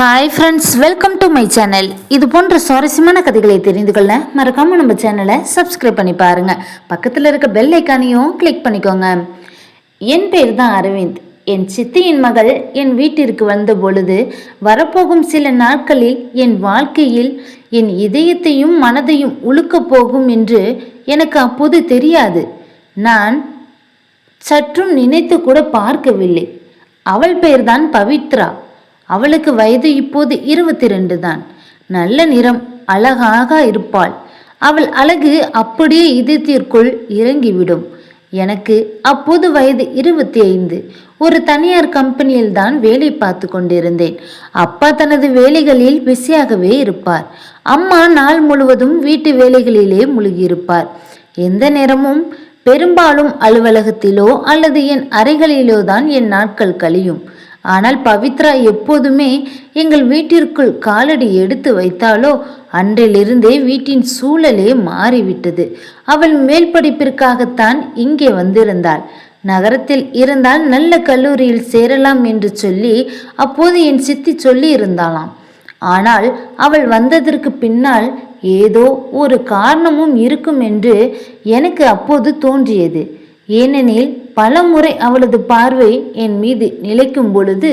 Hi friends, welcome to my channel. இது போன்ற சுவாரஸ்யமான கதைகளை தெரிந்து கொள்ள மறக்காம நம்ம சேனலை சப்ஸ்கிரைப் பண்ணி பாருங்க. பக்கத்தில் இருக்க பெல் ஐக்கானையும் கிளிக் பண்ணிக்கோங்க. என் பேர் தான் அரவிந்த். என் சித்தியின் மகள் என் வீட்டிற்கு வந்த பொழுது வரப்போகும் சில நாட்களில் என் வாழ்க்கையில் என் இதயத்தையும் மனதையும் உழுக்கப் போகும் என்று எனக்கு அப்போது தெரியாது. நான் சற்றும் நினைத்து கூட பார்க்கவில்லை. அவள் பெயர்தான் பவித்ரா. அவளுக்கு வயது இப்போது 22 தான். நல்ல நிறம், அழகாக இருப்பாள். அவள் அழகு அப்படியே இதயத்திற்குள் இறங்கிவிடும். எனக்கு அப்போது வயது 25. ஒரு தனியார் கம்பெனியில் தான் வேலை பார்த்து கொண்டிருந்தேன். அப்பா தனது வேலைகளில் பிஸியாகவே இருப்பார். அம்மா நாள் முழுவதும் வீட்டு வேலைகளிலே முழுகியிருப்பார். எந்த நேரமும் பெரும்பாலும் அலுவலகத்திலோ அல்லது என் அறைகளிலோ தான் என் நாட்கள் கழியும். ஆனால் பவித்ரா எப்போதுமே எங்கள் வீட்டிற்குள் காலடி எடுத்து வைத்தாலோ அன்றிலிருந்தே வீட்டின் சூழலே மாறிவிட்டது. அவள் மேல் படிப்பிற்காகத்தான் இங்கே வந்திருந்தாள். நகரத்தில் இருந்தால் நல்ல கல்லூரியில் சேரலாம் என்று சொல்லி அப்போது என் சித்தி சொல்லி இருந்தாளாம். ஆனால் அவள் வந்ததற்கு பின்னால் ஏதோ ஒரு காரணமும் இருக்கும் என்று எனக்கு அப்போது தோன்றியது. ஏனெனில் பல முறை அவளது பார்வை என் மீது நிலைக்கும் பொழுது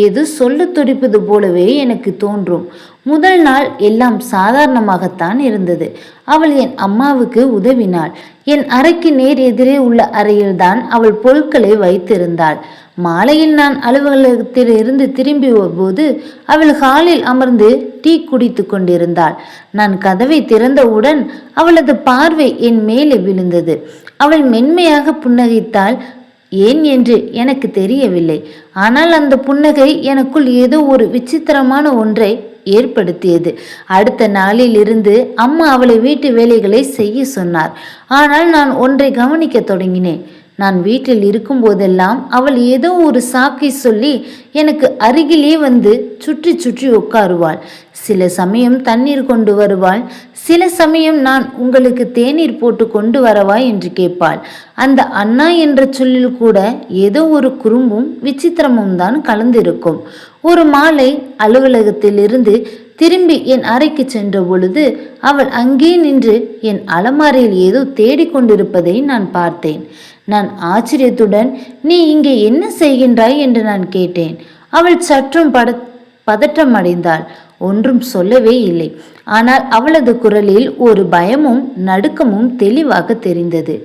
ஏதோ சொல்ல துடிப்பது போலவே எனக்கு தோன்றும். முதல் நாள் எல்லாம் சாதாரணமாகத்தான் இருந்தது. அவள் என் அம்மாவுக்கு உதவினாள். என் அறைக்கு நேர் எதிரே உள்ள அறையில்தான் அவள் பொருட்களை வைத்திருந்தாள். மாலையில் நான் அலுவலகத்தில் இருந்து திரும்பி போது அவள் ஹாலில் அமர்ந்து டீ குடித்து கொண்டிருந்தாள். நான் கதவை திறந்தவுடன் அவளது பார்வை என் மேலே விழுந்தது. அவள் மென்மையாக புன்னகைத்தாள். ஏன் என்று எனக்கு தெரியவில்லை. ஆனால் அந்த புன்னகை எனக்குள் ஏதோ ஒரு விசித்திரமான ஒன்றை ஏற்படுத்தியது. அடுத்த நாளில் இருந்து அம்மா அவளை வீட்டு வேலைகளை செய்ய சொன்னார். ஆனால் நான் ஒன்றை கவனிக்க தொடங்கினேன். நான் வீட்டில் இருக்கும் போதெல்லாம் அவள் ஏதோ ஒரு சாக்கை சொல்லி எனக்கு அருகிலே வந்து சுற்றி சுற்றி உட்காருவாள். சில சமயம் தண்ணீர் கொண்டு வருவாள். சில சமயம் நான் உங்களுக்கு தேநீர் போட்டு கொண்டு வரவா என்று கேட்பாள். அந்த அண்ணா என்ற சொல்லில் கூட ஏதோ ஒரு குறும்பும் விசித்திரமும் தான் கலந்திருக்கும். ஒரு மாலை அலுவலகத்தில் இருந்து திரும்பி என் அறைக்கு சென்ற பொழுது அவள் அங்கே நின்று என் அலமாரியில் ஏதோ தேடிக்கொண்டிருப்பதை நான் பார்த்தேன். நான் ஆச்சரியத்துடன், நீ இங்கே என்ன செய்கின்றாய் என்று நான் கேட்டேன். அவள் சற்றும் பதற்றம் அடைந்தாள். ஒன்றும் சொல்லவே இல்லை. ஆனால் அவளது குரலில் ஒரு பயமும் நடுக்கமும் தெளிவாக தெரிந்தது.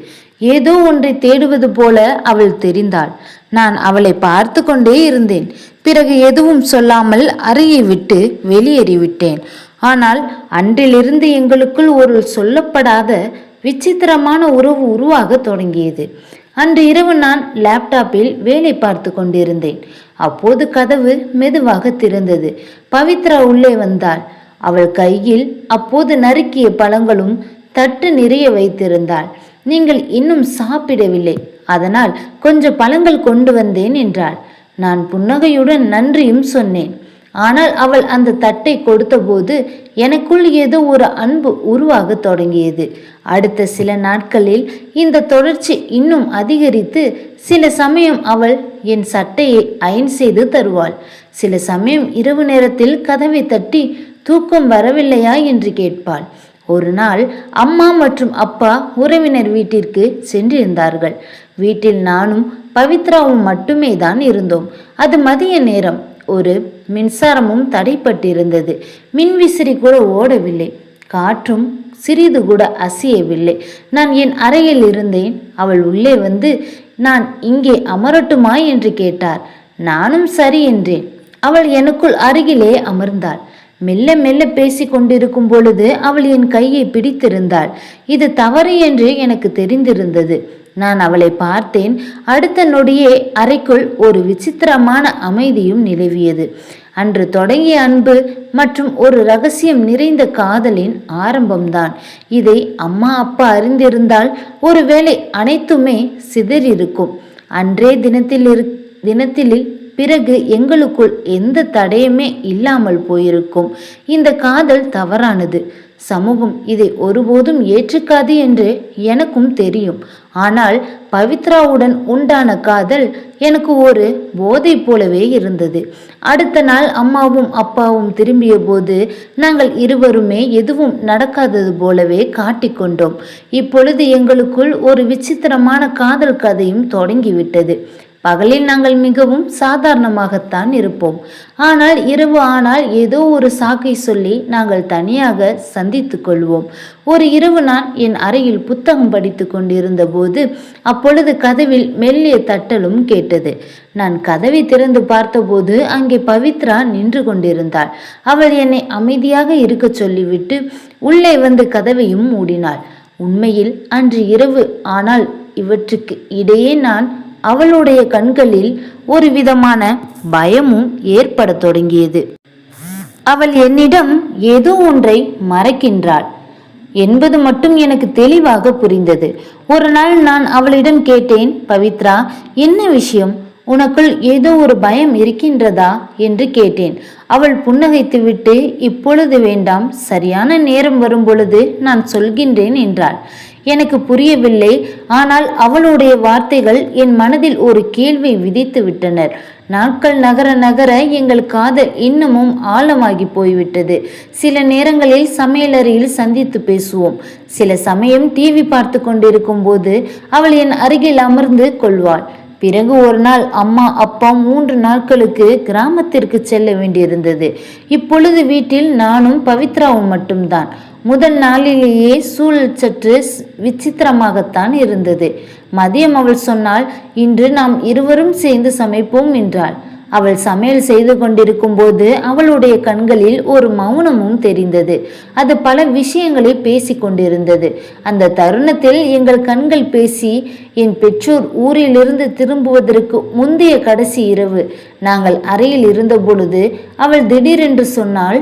ஏதோ ஒன்றை தேடுவது போல அவள் தெரிந்தாள். நான் அவளை பார்த்து கொண்டே இருந்தேன். பிறகு எதுவும் சொல்லாமல் அறையை விட்டு வெளியேறிவிட்டேன். ஆனால் அன்றிலிருந்து எங்களுக்குள் ஒரு சொல்லப்படாத விசித்திரமான உறவு உருவாக தொடங்கியது. அன்று இரவு நான் லேப்டாப்பில் வேலை பார்த்து கொண்டிருந்தேன். அப்போது கதவு மெதுவாக திறந்தது. பவித்ரா உள்ளே வந்தாள். அவள் கையில் அப்போது நறுக்கிய பழங்களும் தட்டு நிறைய வைத்திருந்தாள். நீங்கள் இன்னும் சாப்பிடவில்லை, அதனால் கொஞ்சம் பழங்கள் கொண்டு வந்தேன் என்றாள். நான் புன்னகையுடன் நன்றியும் சொன்னேன். ஆனால் அவள் அந்த தட்டை கொடுத்தபோது எனக்குள் ஏதோ ஒரு அன்பு உருவாக தொடங்கியது. அடுத்த சில நாட்களில் இந்த தொடர்ச்சி இன்னும் அதிகரித்து, சில சமயம் அவள் என் சட்டையை அயன் செய்து தருவாள். சில சமயம் இரவு நேரத்தில் கதவை தட்டி தூக்கம் வரவில்லையா என்று கேட்பாள். ஒரு நாள் அம்மா மற்றும் அப்பா உறவினர் வீட்டிற்கு சென்றிருந்தார்கள். வீட்டில் நானும் பவித்ராவும் மட்டுமே தான் இருந்தோம். அது மதிய நேரம். ஒரு மின்சாரமும் தடைப்பட்டிருந்தது. மின்விசிறி கூட ஓடவில்லை. காற்றும் சிறிது கூட அசையவில்லை. நான் என் அறையில் இருந்தேன். அவள் உள்ளே வந்து, நான் இங்கே அமரட்டுமா என்று கேட்டார். நானும் சரி என்றேன். அவள் எனக்குள் அருகிலே அமர்ந்தாள். மெல்ல மெல்ல பேசி கொண்டிருக்கும் பொழுது அவள் என் கையை பிடித்திருந்தாள். இது தவறு என்று எனக்கு தெரிந்திருந்தது. நான் அவளை பார்த்தேன். அடுத்த நொடியே அறைக்குள் ஒரு விசித்திரமான அமைதியும் நிலவியது. அன்று தொடங்கிய அன்பு மற்றும் ஒரு ரகசியம் நிறைந்த காதலின் ஆரம்பம்தான். இதை அம்மா அப்பா ஒருவேளை அனைத்துமே சிதறியிருக்கும். அன்றே தினத்தில் பிறகு எங்களுக்குள் எந்த தடையுமே இல்லாமல் போயிருக்கும். இந்த காதல் தவறானது. சமூகம் இதை ஒருபோதும் ஏற்றுக்காது என்று எனக்கும் தெரியும். ஆனால் பவித்ராவுடன் உண்டான காதல் எனக்கு ஒரு போதை போலவே இருந்தது. அடுத்த நாள் அம்மாவும் அப்பாவும் திரும்பிய போது நாங்கள் இருவருமே எதுவும் நடக்காதது போலவே காட்டிக்கொண்டோம். இப்பொழுது எங்களுக்குள் ஒரு விசித்திரமான காதல் கதையும் தொடங்கிவிட்டது. பகலில் நாங்கள் மிகவும் சாதாரணமாகத்தான் இருப்போம். ஆனால் இரவு ஆனால் ஏதோ ஒரு சாக்கை சொல்லி நாங்கள் தனியாக சந்தித்து கொள்வோம். ஒரு இரவு நான் என் அறையில் புத்தகம் படித்து கொண்டிருந்த போது அப்பொழுது கதவில் மெல்லிய தட்டலும் கேட்டது. நான் கதவை திறந்து பார்த்தபோது அங்கே பவித்ரா நின்று கொண்டிருந்தாள். அவள் என்னை அமைதியாக இருக்க சொல்லிவிட்டு உள்ளே வந்து கதவையும் மூடினாள். உண்மையில் அன்று இரவு ஆனால் இவற்றுக்கு இடையே நான் அவளுடைய கண்களில் ஒரு விதமான பயமும் ஏற்பட தொடங்கியது. அவள் என்னிடம் ஏதோ ஒன்றை மறைக்கின்றாள் என்பது மட்டும் எனக்கு தெளிவாக புரிந்தது. ஒரு நாள் நான் அவளிடம் கேட்டேன், பவித்ரா, என்ன விஷயம்? உனக்குள் ஏதோ ஒரு பயம் இருக்கின்றதா என்று கேட்டேன். அவள் புன்னகைத்துவிட்டு, இப்பொழுது வேண்டாம், சரியான நேரம் வரும் பொழுது நான் சொல்கின்றேன் என்றாள். எனக்கு புரியவில்லை. ஆனால் அவளுடைய வார்த்தைகள் என் மனதில் ஒரு கேள்வி விதித்து விட்டனர். நாட்கள் நகர நகர எங்கள் காதல் இன்னமும் ஆழமாகி போய்விட்டது. சில நேரங்களில் சமையலறையில் சந்தித்து பேசுவோம். சில சமயம் டிவி பார்த்து கொண்டிருக்கும் போது அவள் என் அருகில் அமர்ந்து கொள்வாள். பிறகு ஒரு நாள் அம்மா அப்பா 3 நாட்களுக்கு கிராமத்திற்கு செல்ல வேண்டியிருந்தது. இப்பொழுது வீட்டில் நானும் பவித்ராவும் மட்டும்தான். முதல் நாளிலேயே சூழல் சற்று விசித்திரமாகத்தான் இருந்தது. மதியம் அவள் சொன்னாள், இன்று நாம் இருவரும் சேர்ந்து சமைப்போம் என்றாள். அவள் சமையல் செய்து கொண்டிருக்கும் போது அவளுடைய கண்களில் ஒரு மௌனமும் தெரிந்தது. அது பல விஷயங்களை பேசி கொண்டிருந்தது. அந்த தருணத்தில் எங்கள் கண்கள் பேசி, என் பெற்றோர் ஊரிலிருந்து திரும்புவதற்கு முந்தைய கடைசி இரவு நாங்கள் அறையில் இருந்த பொழுது அவள் திடீரென்று சொன்னாள்,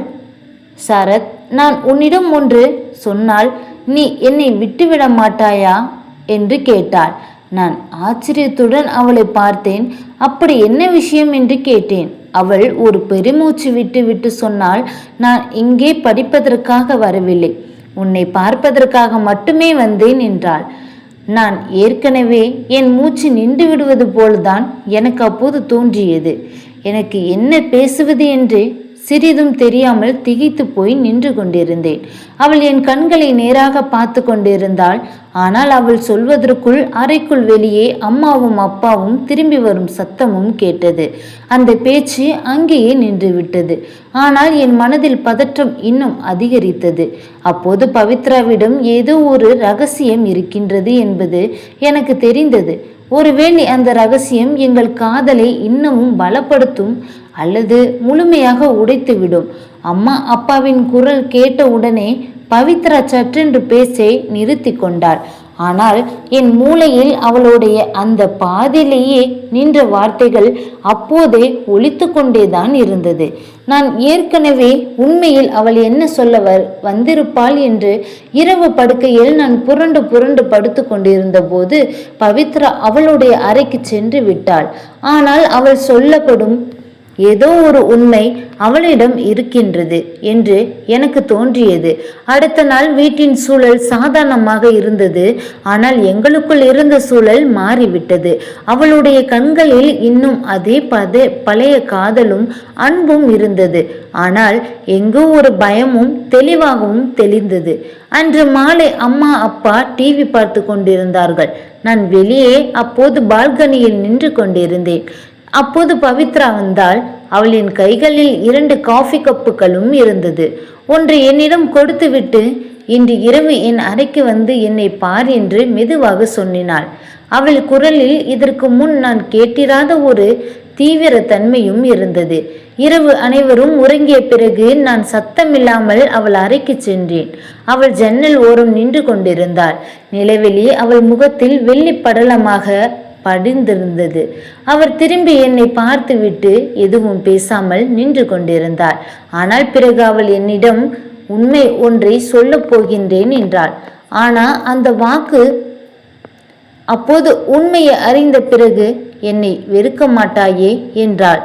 சரத், நான் உன்னிடம் ஒன்று சொன்னால் நீ என்னை விட்டுவிட மாட்டாயா என்று கேட்டாள். நான் ஆச்சரியத்துடன் அவளை பார்த்தேன். அப்படி என்ன விஷயம் என்று கேட்டேன். அவள் ஒரு பெருமூச்சு விட்டு விட்டு சொன்னாள், நான் இங்கே படிப்பதற்காக வரவில்லை, உன்னை பார்ப்பதற்காக மட்டுமே வந்தேன் என்றாள். நான் ஏற்கனவே என் மூச்சு நின்று விடுவது போல்தான் எனக்கு அப்போது தோன்றியது. எனக்கு என்ன பேசுவது என்று சிறிதும் தெரியாமல் திகைத்து போய் நின்று கொண்டிருந்தேன். அவள் என் கண்களை நேராக பார்த்து கொண்டிருந்தாள். ஆனால் அவள் சொல்வதற்குள் அறைக்குள் வெளியே அம்மாவும் அப்பாவும் திரும்பி வரும் சத்தமும் கேட்டது. அந்த பேச்சு அங்கேயே நின்று விட்டது. ஆனால் என் மனதில் பதற்றம் இன்னும் அதிகரித்தது. அப்போது பவித்ராவிடம் ஏதோ ஒரு ரகசியம் இருக்கின்றது என்பது எனக்கு தெரிந்தது. ஒருவேளை அந்த ரகசியம் எங்கள் காதலை இன்னமும் பலப்படுத்தும் அல்லது முழுமையாக உடைத்துவிடும். அம்மா அப்பாவின் குரல் கேட்ட உடனே பவித்ரா சற்றென்று பேச்சை நிறுத்தி கொண்டாள். ஆனால் என் மூளையில் அவளுடைய அந்த பாதியிலேயே நின்ற வார்த்தைகள் அப்போதே ஒலித்து கொண்டேதான் இருந்தது. நான் ஏற்கனவே உண்மையில் அவள் என்ன சொல்ல வந்திருப்பாள் என்று இரவு படுக்கையில் நான் புரண்டு புரண்டு படுத்து கொண்டிருந்த போது பவித்ரா அவளுடைய அறைக்கு சென்று விட்டாள். ஆனால் அவள் சொல்லப்படும் ஏதோ ஒரு உண்மை அவளிடம் இருக்கின்றது என்று எனக்கு தோன்றியது. அடுத்த நாள் வீட்டின் சூழல் சாதாரணமாக இருந்தது. ஆனால் எங்களுக்குள் இருந்த சூழல் மாறிவிட்டது. அவளுடைய கண்களில் இன்னும் அதே பழைய காதலும் அன்பும் இருந்தது. ஆனால் எங்கோ ஒரு பயமும் தெளிவாகவும் தெளிந்தது. அன்று மாலை அம்மா அப்பா டிவி பார்த்து கொண்டிருந்தார்கள். நான் வெளியே அப்போது பால்கனியில் நின்று கொண்டிருந்தேன். அப்போது பவித்ரா வந்தாள். அவளின் கைகளில் 2 காஃபி கப்புகளும் இருந்தது. ஒன்று என்னிடம் கொடுத்துவிட்டு, இன்று இரவு என் அறைக்கு வந்து என்னை பார் என்று மெதுவாக சொன்னாள். அவள் குரலில் இதற்கு முன் நான் கேட்டிராத ஒரு தீவிர தன்மையும் இருந்தது. இரவு அனைவரும் உறங்கிய பிறகு நான் சத்தமில்லாமல் அவள் அறைக்கு சென்றேன். அவள் ஜன்னல் ஓரம் நின்று கொண்டிருந்தாள். நிலவெளி அவள் முகத்தில் வெள்ளி படலமாக படிந்திருந்தது. அவர் திரும்பி என்னை பார்த்துவிட்டு எதுவும் பேசாமல் நின்று கொண்டிருந்தார். ஆனால் பிறகு அவள் என்னிடம் உண்மை ஒன்றை சொல்லப் போகின்றேன் என்றாள். ஆனால் அந்த வாக்கு அப்போது உண்மையை அறிந்த பிறகு என்னை வெறுக்க மாட்டாயே என்றாள்.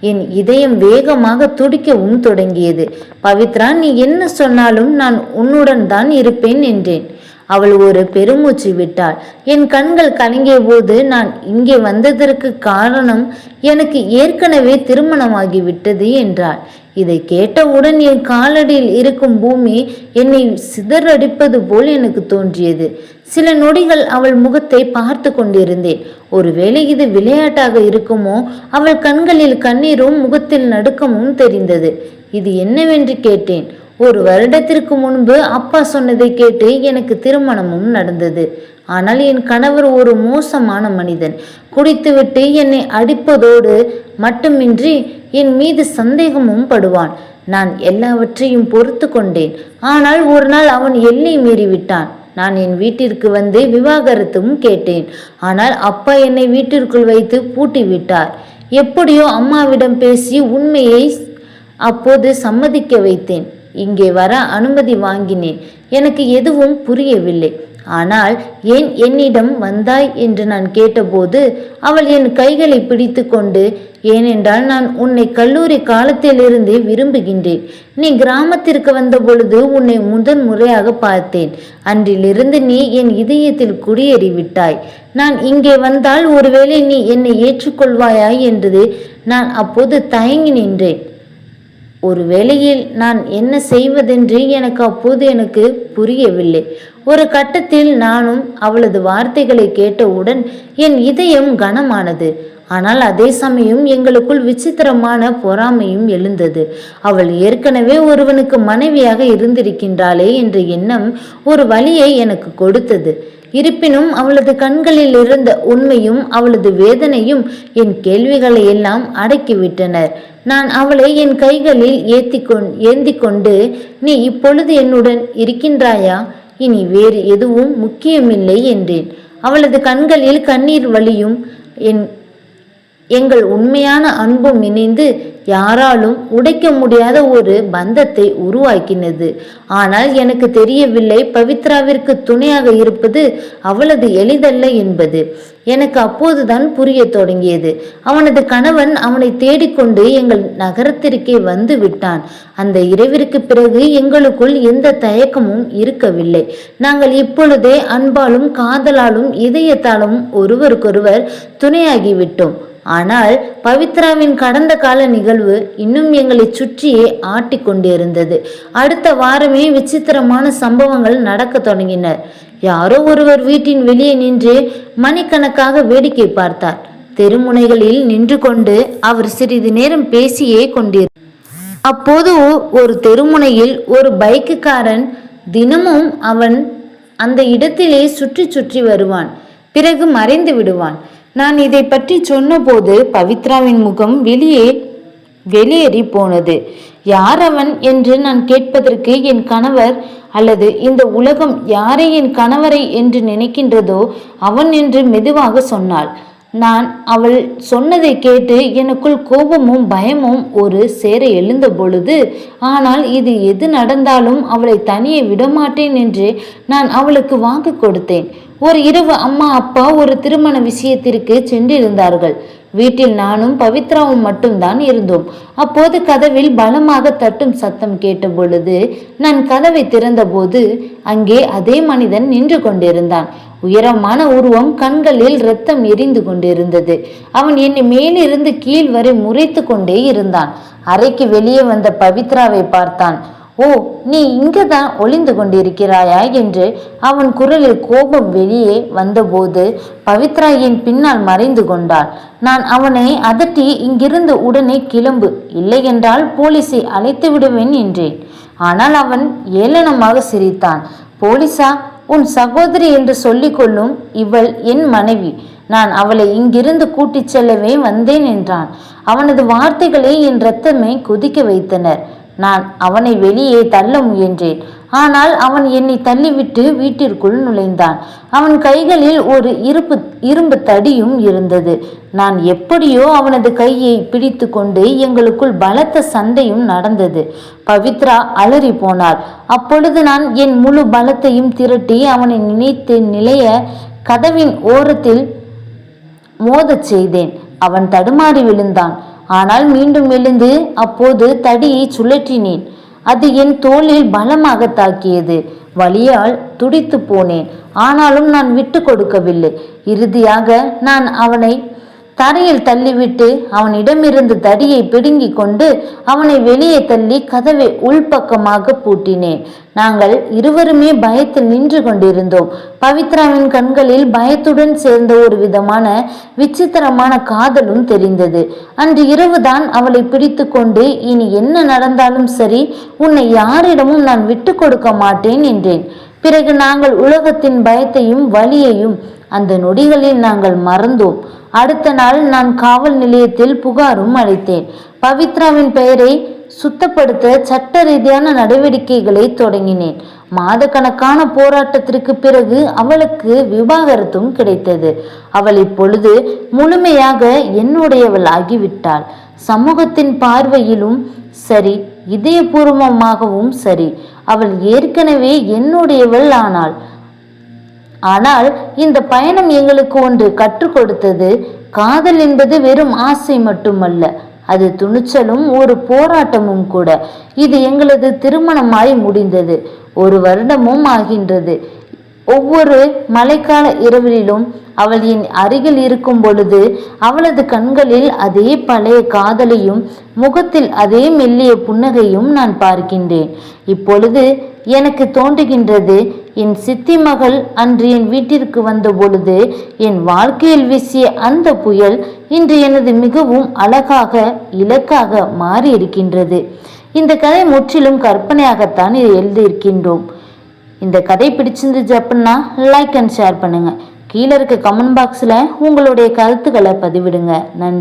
என் இதயம் வேகமாக துடிக்கவும் தொடங்கியது. பவித்ரா, நீ என்ன சொன்னாலும் நான் உன்னுடன் தான் இருப்பேன் என்றேன். அவள் ஒரு பெருமூச்சு விட்டாள். என் கண்கள் கலங்கிய போது, நான் இங்கே வந்ததற்கு காரணம் எனக்கு ஏற்கனவே திருமணமாகிவிட்டது என்றாள். இதை கேட்டவுடன் என் காலடியில் இருக்கும் பூமி என்னை சிதறடிப்பது போல் எனக்கு தோன்றியது. சில நொடிகள் அவள் முகத்தை பார்த்து கொண்டிருந்தேன். ஒருவேளை இது விளையாட்டாக இருக்குமோ? அவள் கண்களில் கண்ணீரும் முகத்தில் நடுக்கமும் தெரிந்தது. இது என்னவென்று கேட்டேன். 1 வருடத்திற்கு முன்பு அப்பா சொன்னதை கேட்டு எனக்கு திருமணமும் நடந்தது. ஆனால் என் கணவர் ஒரு மோசமான மனிதன். குடித்துவிட்டு என்னை அடிப்பதோடு மட்டுமின்றி என் மீது சந்தேகமும் படுவான். நான் எல்லாவற்றையும் பொறுத்து கொண்டேன். ஆனால் ஒரு நாள் அவன் எல்லை மீறிவிட்டான். நான் என் வீட்டிற்கு வந்து விவாகரத்தும் கேட்டேன். ஆனால் அப்பா என்னை வீட்டிற்குள் வைத்து பூட்டி விட்டார். எப்படியோ அம்மாவிடம் பேசி உண்மையை அப்போது சம்மதிக்க வைத்தேன். இங்கே வர அனுமதி வாங்கினேன். எனக்கு எதுவும் புரியவில்லை. ஆனால் ஏன் என்னிடம் வந்தாய் என்று நான் கேட்டபோது அவள் என் கைகளை பிடித்து கொண்டு, ஏனென்றால் நான் உன்னை கல்லூரி காலத்திலிருந்து விரும்புகின்றேன். நீ கிராமத்திற்கு வந்த பொழுது உன்னை முதன் முறையாக பார்த்தேன். அன்றிலிருந்து நீ என் இதயத்தில் குடியேறிவிட்டாய். நான் இங்கே வந்தால் ஒருவேளை நீ என்னை ஏற்றுக்கொள்வாயா என்று நான் அப்போது தயங்கி நின்றேன். ஒரு வேளையில் நான் என்ன செய்வதென்று எனக்கு புரியவில்லை. ஒரு கட்டத்தில் நானும் அவளது வார்த்தைகளை கேட்டவுடன் என் இதயம் கனமானது. ஆனால் அதே சமயம் எங்களுக்குள் விசித்திரமான பொறாமையும் எழுந்தது. அவள் ஏற்கனவே ஒருவனுக்கு மனைவியாக இருந்திருக்கின்றாளே என்ற எண்ணம் ஒரு வலியை எனக்கு கொடுத்தது. இருப்பினும் அவளது கண்களில் இருந்த உண்மையும் அவளது வேதனையும் என் கேள்விகளை எல்லாம் அடக்கிவிட்டனர். நான் அவளை என் கைகளில் ஏந்தி கொண்டு, நீ இப்பொழுது என்னுடன் இருக்கின்றாயா? இனி வேறு எதுவும் முக்கியமில்லை என்றேன். அவளது கண்களில் கண்ணீர் வலியும் எங்கள் உண்மையான அன்பும் இணைந்து யாராலும் உடைக்க முடியாத ஒரு பந்தத்தை உருவாக்கினது. ஆனால் எனக்கு தெரியவில்லை, பவித்ராவிற்கு துணையாக இருப்பது அவளது எளிதல்ல என்பது. எனக்கு அப்போதுதான் புரிய தொடங்கியது. அவனது கணவன் அவனை தேடிக்கொண்டு எங்கள் நகரத்திற்கே வந்து விட்டான். அந்த இரவிற்கு பிறகு எங்களுக்குள் எந்த தயக்கமும் இருக்கவில்லை. நாங்கள் இப்பொழுதே அன்பாலும் காதலாலும் இதயத்தாலும் ஒருவருக்கொருவர் துணையாகிவிட்டோம். ஆனால் பவித்ராவின் கடந்த கால நிகழ்வு இன்னும் எங்களை சுற்றியே ஆட்டி கொண்டிருந்தது. அடுத்த வாரமே விசித்திரமான சம்பவங்கள் நடக்க தொடங்கின. யாரோ ஒருவர் வீட்டின் வெளியே நின்று மணிக்கணக்காக வேடிக்கை பார்த்தார். தெருமுனைகளில் நின்று கொண்டு அவர் சிறிது நேரம் பேசியே கொண்டிருந்தார். அப்போது ஒரு தெருமுனையில் ஒரு பைக்குக்காரன் தினமும் அவன் அந்த இடத்திலே சுற்றி சுற்றி வருவான். பிறகு மறைந்து விடுவான். நான் இதை பற்றி சொன்னபோது பவித்ராவின் முகம் வெளியேறி போனது. யார் அவன் என்று நான் கேட்பதற்கு என் கணவர் அல்லது இந்த உலகம் யாரை என் கணவரை என்று நினைக்கின்றதோ அவன் என்று மெதுவாக சொன்னாள். நான் அவள் சொன்னதை கேட்டு எனக்குள் கோபமும் பயமும் ஒரு சேர எழுந்த பொழுது, ஆனால் இது எது நடந்தாலும் அவளை தனியே விடமாட்டேன் என்று நான் அவளுக்கு வாக்கு கொடுத்தேன். ஒரு இரவு அம்மா அப்பா ஒரு திருமண விஷயத்திற்கு சென்றிருந்தார்கள். வீட்டில் நானும் பவித்ராவும் மட்டும்தான் இருந்தோம். அப்போது கதவில் பலமாக தட்டும் சத்தம் கேட்ட பொழுது நான் கதவை திறந்தபோது அங்கே அதே மனிதன் நின்று கொண்டிருந்தான். உயரமான உருவம், கண்களில் இரத்தம் எரிந்து கொண்டிருந்தது. அவன் என்னை மேலிருந்து கீழ் வரை முறைத்து கொண்டே இருந்தான். அறைக்கு வெளியே வந்த பவித்ராவை பார்த்தான். ஓ, நீ இங்குதான் ஒளிந்து கொண்டிருக்கிறாயா என்று அவன் குரலில் கோபம் வெளியே வந்தபோது பவித்ரா என் பின்னால் மறைந்து கொண்டாள். நான் அவனை அதட்டி, இங்கிருந்து உடனே கிளம்பு, இல்லை என்றால் போலீஸை அழைத்து விடுவேன் என்றேன். ஆனால் அவன் ஏளனமாக சிரித்தான். போலீஸா? உன் சகோதரி என்று சொல்லிக்கொள்ளும் இவள் என் மனைவி. நான் அவளை இங்கிருந்து கூட்டிச் செல்லவே வந்தேன் என்றான். அவனது வார்த்தைகளை என் இரத்தமே கொதிக்க வைத்தனர். நான் அவனை வெளியே தள்ள முயன்றேன். ஆனால் அவன் என்னை தள்ளிவிட்டு வீட்டிற்குள் நுழைந்தான். அவன் கைகளில் ஒரு இரும்பு தடியும் இருந்தது. நான் எப்படியோ அவனது கையை பிடித்து கொண்டு எங்களுக்குள் பலத்த சண்டையும் நடந்தது. பவித்ரா அலறி போனாள். அப்பொழுது நான் என் முழு பலத்தையும் திரட்டி அவனை நினைத்து நிலைய கதவின் ஓரத்தில் மோதச் செய்தேன். அவன் தடுமாறி விழுந்தான். ஆனால் மீண்டும் எழுந்து அப்போது தடியை சுழற்றினேன். அது என் தோளில் பலமாக தாக்கியது. வலியால் துடித்து போனேன். ஆனாலும் நான் விட்டு கொடுக்கவில்லை. இறுதியாக நான் அவனை தரையில் தள்ளிவிட்டு அவனிடமிருந்து தடியை பிடுங்கி கொண்டு அவனை வெளியே தள்ளி கதவை உள்பக்கமாக பூட்டினேன். நாங்கள் இருவருமே பயத்தில் நின்று கொண்டிருந்தோம். பவித்ராவின் கண்களில் பயத்துடன் சேர்ந்த ஒரு விதமான விசித்திரமான காதலும் தெரிந்தது. அன்று இரவுதான் அவளை பிடித்து கொண்டு, இனி என்ன நடந்தாலும் சரி, உன்னை யாரிடமும் நான் விட்டு கொடுக்க மாட்டேன் என்றேன். பிறகு நாங்கள் உலகத்தின் பயத்தையும் வலியையும் அந்த நொடிகளில் நாங்கள் மறந்தோம். அடுத்த நாள் நான் காவல் நிலையத்தில் புகாரும் அளித்தேன். பவித்ராவின் பெயரை சுத்தப்படுத்த சட்ட ரீதியான நடவடிக்கைகளை தொடங்கினேன். மாதக்கணக்கான போராட்டத்திற்கு பிறகு அவளுக்கு விவாகரத்தும் கிடைத்தது. அவள் இப்பொழுது முழுமையாக என்னுடையவள் ஆகிவிட்டாள். சமூகத்தின் பார்வையிலும் சரி, இதயபூர்வமாகவும் சரி, அவள் ஏற்கனவே என்னுடையவள் ஆனாள். ஆனால் இந்த பயணம் எங்களுக்கு ஒன்று கற்றுக் கொடுத்தது. காதல் என்பது வெறும் ஆசை மட்டுமல்ல, அது துணிச்சலும் ஒரு போராட்டமும் கூட. இது எங்களது திருமணமாய் முடிந்தது. 1 வருடமும் ஆகின்றது. ஒவ்வொரு மழைக்கால இரவிலும் அவள் என் அருகில் இருக்கும் பொழுது அவளது கண்களில் அதே பழைய காதலையும் முகத்தில் அதே மெல்லிய புன்னகையும் நான் பார்க்கின்றேன். இப்பொழுது எனக்கு தோன்றுகின்றது, என் சித்தி மகள் அன்று என் வீட்டிற்கு வந்த பொழுது என் வாழ்க்கையில் வீசிய அந்த புயல் இன்று எனது மிகவும் அழகாக இலக்காக மாறி இருக்கின்றது. இந்த கதை முற்றிலும் கற்பனையாகத்தான் இதை எழுதியிருக்கின்றோம். இந்த கதை பிடிச்சிருந்துச்சு அப்படின்னா லைக் அண்ட் ஷேர் பண்ணுங்க. கீழே இருக்க கமெண்ட் பாக்ஸில் உங்களுடைய கருத்துக்களை பதிவிடுங்க. நன்றி.